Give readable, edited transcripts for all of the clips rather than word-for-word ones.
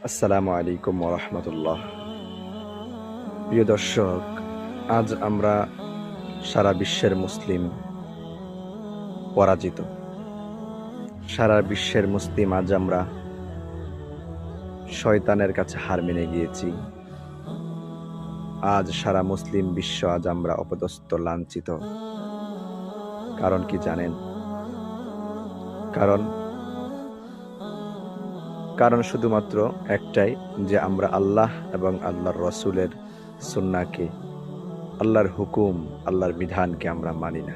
আসসালামু আলাইকুম ওরহমতুল্লাহ। প্রিয় দর্শক, আজ আমরা সারা বিশ্বের মুসলিম পরাজিত। সারা বিশ্বের মুসলিম আজ আমরা শয়তানের কাছে হার মেনে গিয়েছি। আজ সারা মুসলিম বিশ্ব আজ আমরা অপদস্থ, লাঞ্ছিত। কারণ কি জানেন? কারণ শুধুমাত্র একটাই, যে আমরা আল্লাহ এবং আল্লাহর রসুলের সুন্নাহকে, আল্লাহর হুকুম, আল্লাহর বিধানকে আমরা মানি না।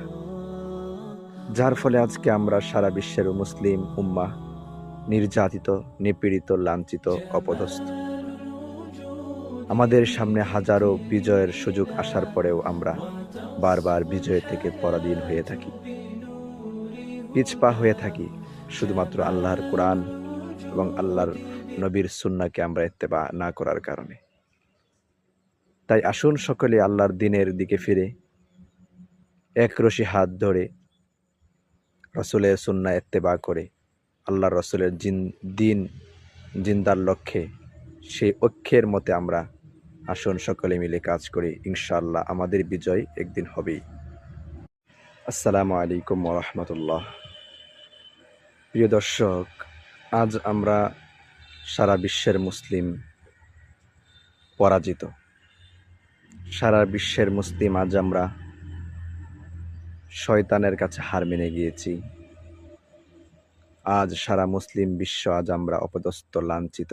যার ফলে আজকে আমরা সারা বিশ্বের মুসলিম উম্মাহ নির্যাতিত, নিপীড়িত, লাঞ্ছিত, অপদস্থ। আমাদের সামনে হাজারো বিজয়ের সুযোগ আসার পরেও আমরা বারবার বিজয় থেকে পরাধীন হয়ে থাকি, পিছপা হয়ে থাকি, শুধুমাত্র আল্লাহর কোরআন এবং আল্লাহর নবীর সুন্নাহকে আমরা ইত্তেবা না করার কারণে। তাই আসুন সকলে আল্লাহর দ্বীনের দিকে ফিরে একরশি হাত ধরে রসুলের সুন্নাহ ইত্তেবা করে আল্লাহর রসুলের দিন জিন্দার লক্ষ্যে, সেই ঐক্যের মতে আমরা আসুন সকলে মিলে কাজ করি। ইনশাআল্লাহ আমাদের বিজয় একদিন হবেই। আসসালামু আলাইকুম ওরহমতুল্লাহ। প্রিয় দর্শক, আজ আমরা সারা বিশ্বের মুসলিম পরাজিত। সারা বিশ্বের মুসলিম আজ আমরা শয়তানের কাছে হার মেনে গিয়েছি। আজ সারা মুসলিম বিশ্ব আজ আমরা অপদস্থ, লাঞ্ছিত।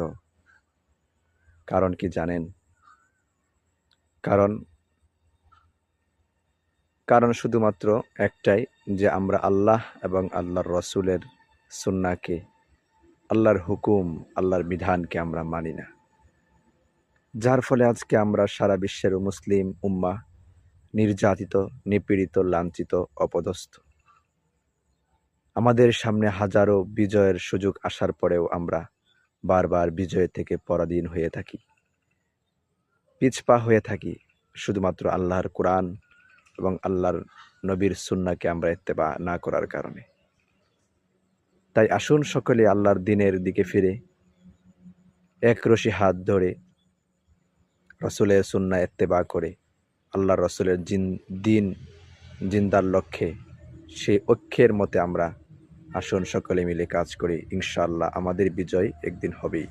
কারণ কি জানেন? কারণ শুধুমাত্র একটাই, যে আমরা আল্লাহ এবং আল্লাহর রসুলের সুন্নাহকে, আল্লাহর হুকুম, আল্লাহর বিধানকে আমরা মানি না। যার ফলে আজকে আমরা সারা বিশ্বের মুসলিম উম্মাহ নির্যাতিত, নিপীড়িত, লাঞ্ছিত, অপদস্থ। আমাদের সামনে হাজারো বিজয়ের সুযোগ আসার পরেও আমরা বারবার বিজয় থেকে পরাধীন হয়ে থাকি, পিছপা হয়ে থাকি, শুধুমাত্র আল্লাহর কোরআন এবং আল্লাহর নবীর সুন্নাহকে আমরা ইত্তেবা না করার কারণে। তাই আসুন সকলে আল্লাহর দ্বীনের দিকে ফিরে একরশি হাত ধরে রসুলের সুন্নাহ ইত্তেবা করে আল্লাহর রসুলের দিন জিন্দার লক্ষ্যে, সেই ঐক্যের মতে আমরা আসুন সকলে মিলে কাজ করি। ইনশাআল্লাহ আমাদের বিজয় একদিন হবেই।